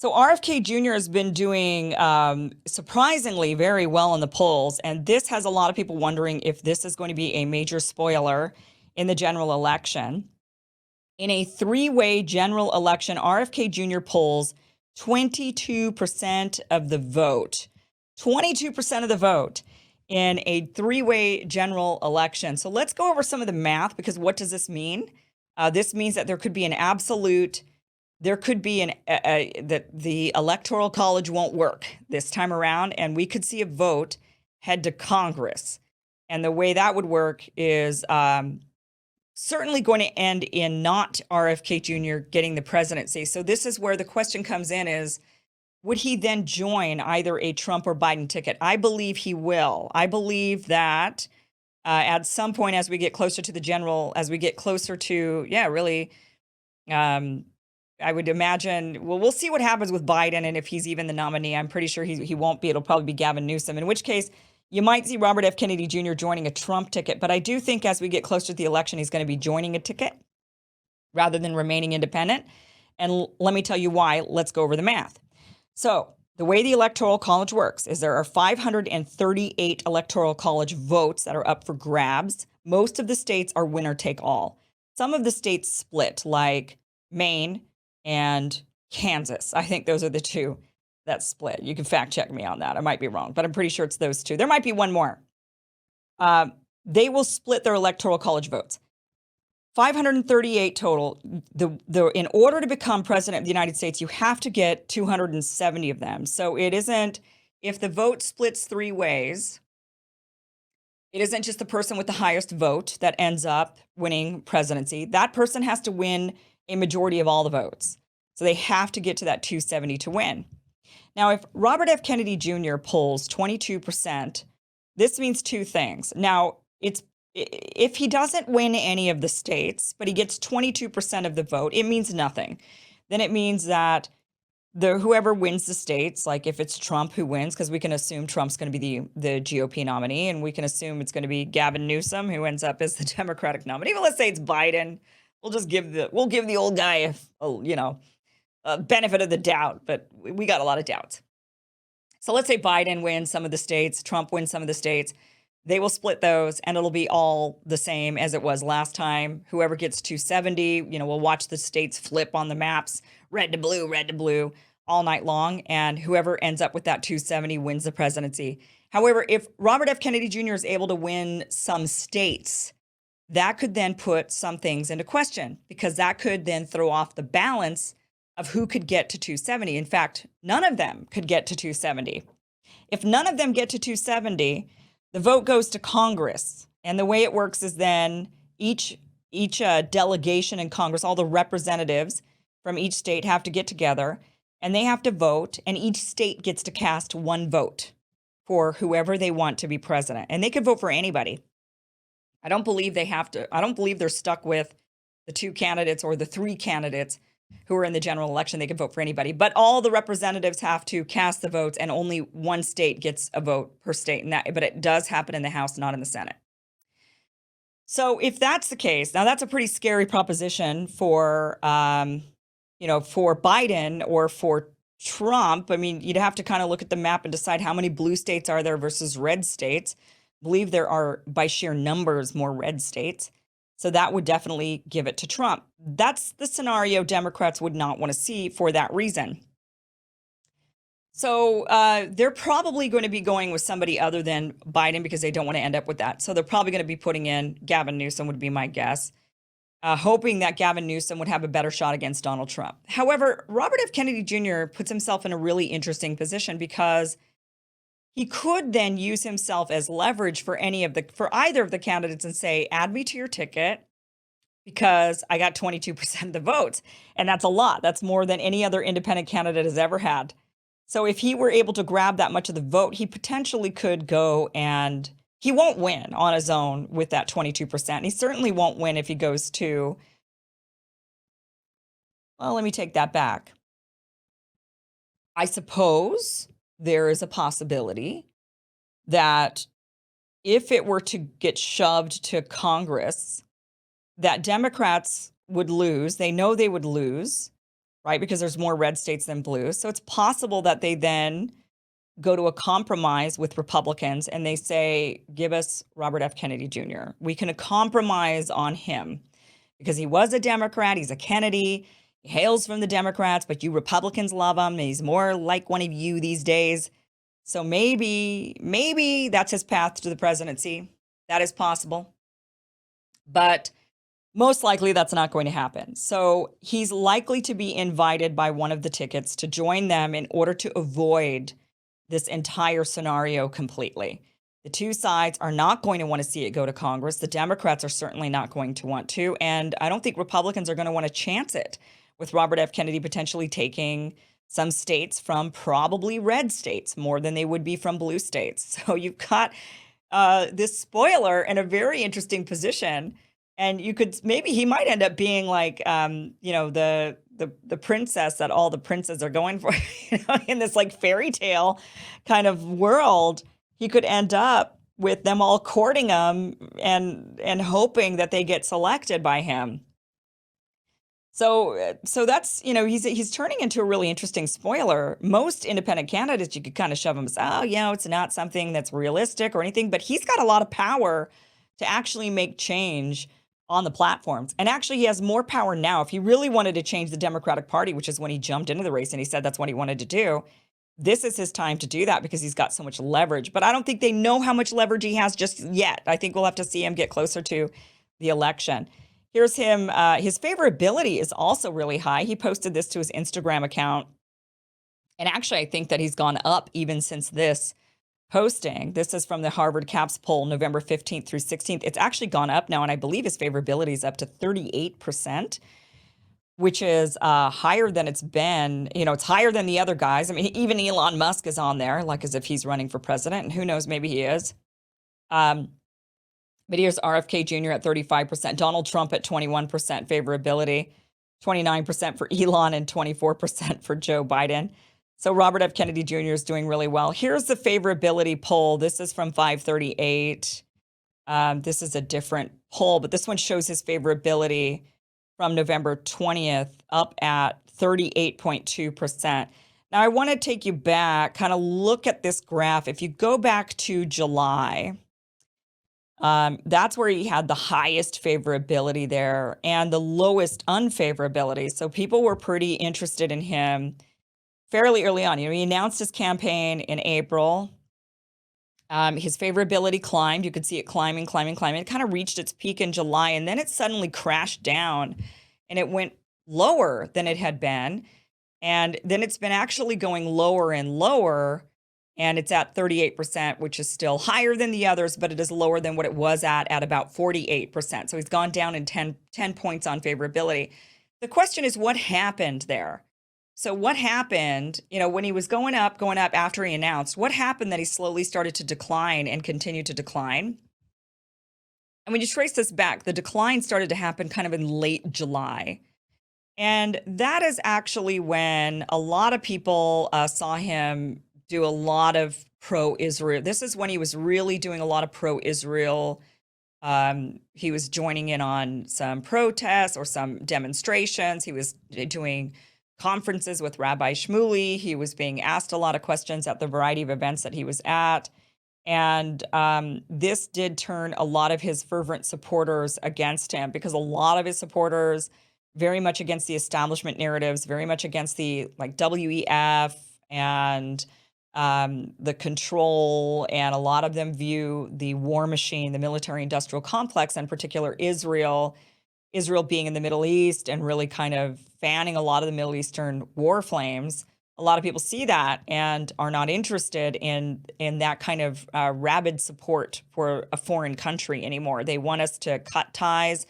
So RFK Jr. has been doing surprisingly very well in the polls, and this has a lot of people wondering if this is going to be a major spoiler in the general election. In a three-way general election, RFK Jr. polls 22% of the vote. 22% of the vote in a three-way general election. So let's go over some of the math, because what does this mean? This means that there could be that the Electoral College won't work this time around, and we could see a vote head to Congress. And the way that would work is certainly going to end in not RFK Jr. getting the presidency. So this is where the question comes in is, would he then join either a Trump or Biden ticket? I believe he will. I believe that at some point as we get closer to the general, as we get closer to, I would imagine, well, we'll see what happens with Biden and if he's even the nominee. I'm pretty sure he won't be. It'll probably be Gavin Newsom, in which case you might see Robert F. Kennedy Jr. joining a Trump ticket. But I do think as we get closer to the election, he's going to be joining a ticket rather than remaining independent. And let me tell you why. Let's go over the math. So the way the Electoral College works is there are 538 Electoral College votes that are up for grabs. Most of the states are winner take all. Some of the states split, like Maine and Kansas. I think those are the two that split. You can fact check me on that. I might be wrong, but I'm pretty sure it's those two. There might be one more. They will split their Electoral College votes. 538 total. In order to become president of the United States, you have to get 270 of them. So it isn't, if the vote splits three ways, it isn't just the person with the highest vote that ends up winning presidency. That person has to win a majority of all the votes. So they have to get to that 270 to win. Now, if Robert F. Kennedy Jr. polls 22%, this means two things. Now, if he doesn't win any of the states, but he gets 22% of the vote, it means nothing. Then it means that whoever wins the states, like if it's Trump who wins, because we can assume Trump's going to be the GOP nominee, and we can assume it's going to be Gavin Newsom who ends up as the Democratic nominee. But let's say it's Biden. We'll just give the old guy a benefit of the doubt, but we got a lot of doubts. So let's say Biden wins some of the states, Trump wins some of the states. They will split those, and it'll be all the same as it was last time. Whoever gets 270, we'll watch the states flip on the maps, red to blue, all night long, and whoever ends up with that 270 wins the presidency. However, if Robert F. Kennedy Jr. is able to win some states, that could then put some things into question, because that could then throw off the balance of who could get to 270. In fact, none of them could get to 270. If none of them get to 270, the vote goes to Congress. And the way it works is then each delegation in Congress, all the representatives from each state have to get together and they have to vote, and each state gets to cast one vote for whoever they want to be president. And they could vote for anybody. I don't believe they're stuck with the two candidates or the three candidates who are in the general election. They can vote for anybody, but all the representatives have to cast the votes, and only one state gets a vote per state. But it does happen in the House, not in the Senate. So if that's the case, now that's a pretty scary proposition for Biden or for Trump. I mean, you'd have to kind of look at the map and decide how many blue states are there versus red states. I believe there are, by sheer numbers, more red states. So that would definitely give it to Trump. That's the scenario Democrats would not want to see for that reason. So they're probably going to be going with somebody other than Biden because they don't want to end up with that. So they're probably going to be putting in Gavin Newsom, would be my guess, hoping that Gavin Newsom would have a better shot against Donald Trump. However, Robert F. Kennedy Jr. puts himself in a really interesting position, because he could then use himself as leverage for either of the candidates and say, add me to your ticket because I got 22% of the votes. And that's a lot. That's more than any other independent candidate has ever had. So if he were able to grab that much of the vote, he potentially could go, and he won't win on his own with that 22%. He certainly won't win if he goes to, well, let me take that back. I suppose there is a possibility that if it were to get shoved to Congress, that Democrats would lose. They know they would lose. right? Because there's more red states than blue. So it's possible that they then go to a compromise with Republicans and they say, give us Robert F. Kennedy Jr. We can compromise on him because he was a Democrat. He's a Kennedy. He hails from the Democrats, but you Republicans love him. He's more like one of you these days. So maybe that's his path to the presidency. That is possible. But most likely that's not going to happen. So he's likely to be invited by one of the tickets to join them in order to avoid this entire scenario completely. The two sides are not going to want to see it go to Congress. The Democrats are certainly not going to want to. And I don't think Republicans are going to want to chance it with Robert F. Kennedy potentially taking some states from probably red states more than they would be from blue states. So you've got this spoiler in a very interesting position. And you could maybe he might end up being like, the princess that all the princes are going for, in this like fairy tale kind of world. He could end up with them all courting him and hoping that they get selected by him. So that's, he's turning into a really interesting spoiler. Most independent candidates, you could kind of shove them as, it's not something that's realistic or anything, but he's got a lot of power to actually make change on the platforms. And actually, he has more power now. If he really wanted to change the Democratic Party, which is when he jumped into the race and he said that's what he wanted to do, this is his time to do that because he's got so much leverage. But I don't think they know how much leverage he has just yet. I think we'll have to see him get closer to the election. Here's him. His favorability is also really high. He posted this to his Instagram account. And actually, I think that he's gone up even since this posting. This is from the Harvard Caps poll, November 15th through 16th. It's actually gone up now, and I believe his favorability is up to 38%, which is higher than it's been. It's higher than the other guys. I mean, even Elon Musk is on there, like as if he's running for president, and who knows, maybe he is. But here's RFK Jr. at 35%, Donald Trump at 21% favorability, 29% for Elon, and 24% for Joe Biden. So Robert F. Kennedy Jr. is doing really well. Here's the favorability poll. This is from 538. This is a different poll, but this one shows his favorability from November 20th up at 38.2%. Now, I want to take you back, kind of look at this graph. If you go back to July, that's where he had the highest favorability there and the lowest unfavorability. So people were pretty interested in him fairly early on. He announced his campaign in April. His favorability climbed. You could see it climbing. It kind of reached its peak in July, and then it suddenly crashed down, and it went lower than it had been. And then it's been actually going lower and lower, and it's at 38%, which is still higher than the others, but it is lower than what it was at about 48%. So he's gone down in 10 points on favorability. The question is, what happened there? So what happened, when he was going up after he announced, what happened that he slowly started to decline and continued to decline? And when you trace this back, the decline started to happen kind of in late July. And that is actually when a lot of people saw him do a lot of pro-Israel. This is when he was really doing a lot of pro-Israel. He was joining in on some protests or some demonstrations. He was doing conferences with Rabbi Shmuley. He was being asked a lot of questions at the variety of events that he was at. And this did turn a lot of his fervent supporters against him because a lot of his supporters very much against the establishment narratives, very much against the WEF and the control. And a lot of them view the war machine, the military industrial complex, in particular Israel being in the Middle East and really kind of fanning a lot of the Middle Eastern war flames. A lot of people see that and are not interested in that kind of rabid support for a foreign country anymore. They want us to cut ties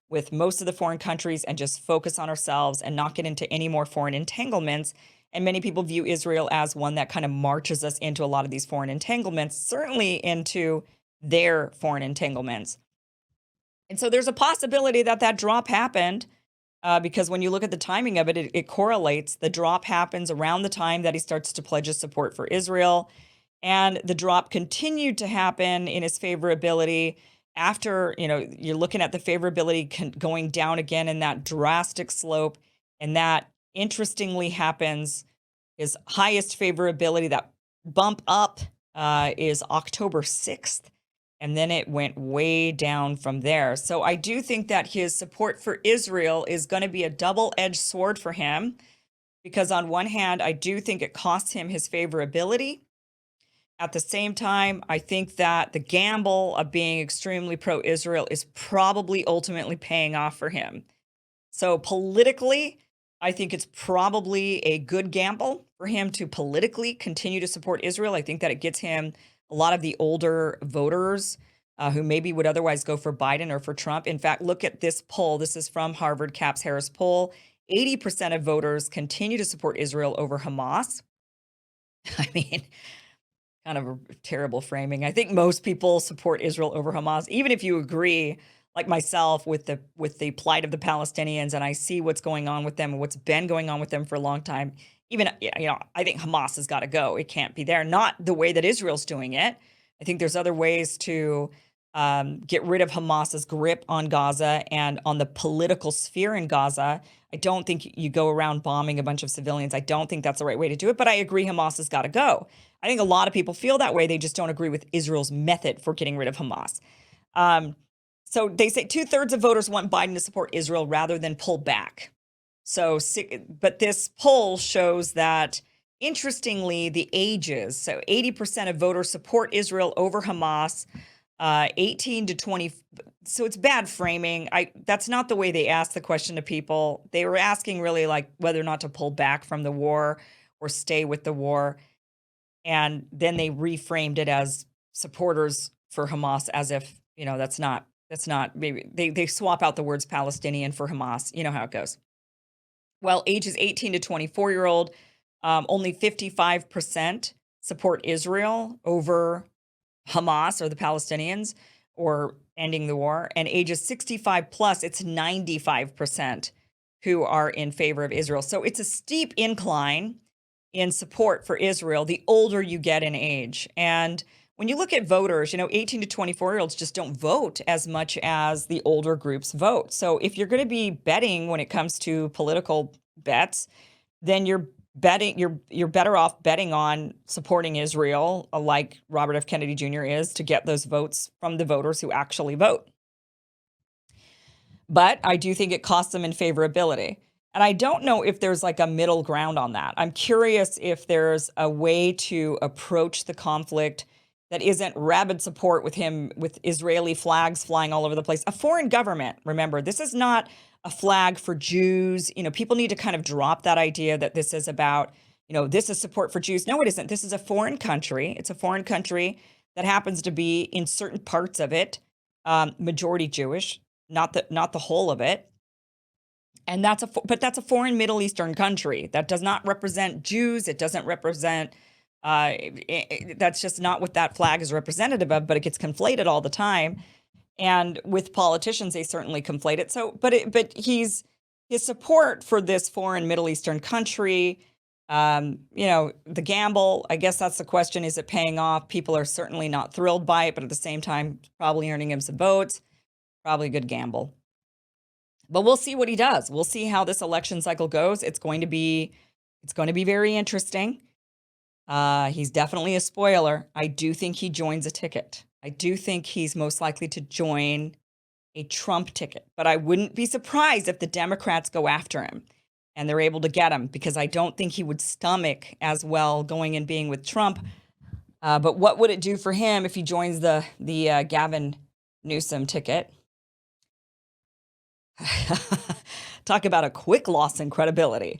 with most of the foreign countries and just focus on ourselves and not get into any more foreign entanglements. And many people view Israel as one that kind of marches us into a lot of these foreign entanglements, certainly into their foreign entanglements. And so there's a possibility that drop happened because when you look at the timing of it, it correlates. The drop happens around the time that he starts to pledge his support for Israel. And the drop continued to happen in his favorability after, you're looking at the favorability going down again in that drastic slope. And that interestingly happens, his highest favorability, that bump up, is October 6th. And then it went way down from there. So I do think that his support for Israel is going to be a double-edged sword for him, because on one hand, I do think it costs him his favorability. At the same time, I think that the gamble of being extremely pro-Israel is probably ultimately paying off for him. So politically, I think it's probably a good gamble for him to politically continue to support Israel. I think that it gets him a lot of the older voters who maybe would otherwise go for Biden or for Trump. In fact, look at this poll. This is from Harvard Capps Harris poll. 80% of voters continue to support Israel over Hamas. I mean, kind of a terrible framing. I think most people support Israel over Hamas, even if you agree, like myself, with the plight of the Palestinians, and I see what's going on with them and what's been going on with them for a long time. Even, I think Hamas has got to go. It can't be there. Not the way that Israel's doing it. I think there's other ways to get rid of Hamas's grip on Gaza and on the political sphere in Gaza. I don't think you go around bombing a bunch of civilians. I don't think that's the right way to do it, but I agree Hamas has got to go. I think a lot of people feel that way. They just don't agree with Israel's method for getting rid of Hamas. So they say 2/3 of voters want Biden to support Israel rather than pull back. But this poll shows that, interestingly, the ages, so 80% of voters support Israel over Hamas, 18 to 20. So it's bad framing. That's not the way they asked the question to people. They were asking really like whether or not to pull back from the war or stay with the war. And then they reframed it as supporters for Hamas, as if, that's not, maybe they swap out the words Palestinian for Hamas. You know how it goes. Well, ages 18 to 24-year-old, only 55% support Israel over Hamas or the Palestinians or ending the war. And ages 65 plus, it's 95% who are in favor of Israel. So it's a steep incline in support for Israel the older you get in age. And when you look at voters, 18 to 24-year-olds just don't vote as much as the older groups vote. So if you're going to be betting when it comes to political bets, then you're better off betting on supporting Israel, like Robert F. Kennedy Jr. is, to get those votes from the voters who actually vote. But I do think it costs them in favorability. And I don't know if there's like a middle ground on that. I'm curious if there's a way to approach the conflict that isn't rabid support with him, with Israeli flags flying all over the place. A foreign government, remember, this is not a flag for Jews. People need to kind of drop that idea that this is about, this is support for Jews. No, it isn't. This is a foreign country. It's a foreign country that happens to be, in certain parts of it, majority Jewish, not the whole of it. And that's a foreign Middle Eastern country that does not represent Jews. It doesn't represent, that's just not what that flag is representative of, but it gets conflated all the time. And with politicians, they certainly conflate it. So, but his support for this foreign Middle Eastern country, the gamble, I guess that's the question. Is it paying off? People are certainly not thrilled by it, but at the same time, probably earning him some votes. Probably a good gamble. But we'll see what he does. We'll see how this election cycle goes. It's going to be very interesting. He's definitely a spoiler. I do think he joins a ticket. I do think he's most likely to join a Trump ticket. But I wouldn't be surprised if the Democrats go after him and they're able to get him, because I don't think he would stomach as well going and being with Trump. But what would it do for him if he joins the Gavin Newsom ticket? Talk about a quick loss in credibility.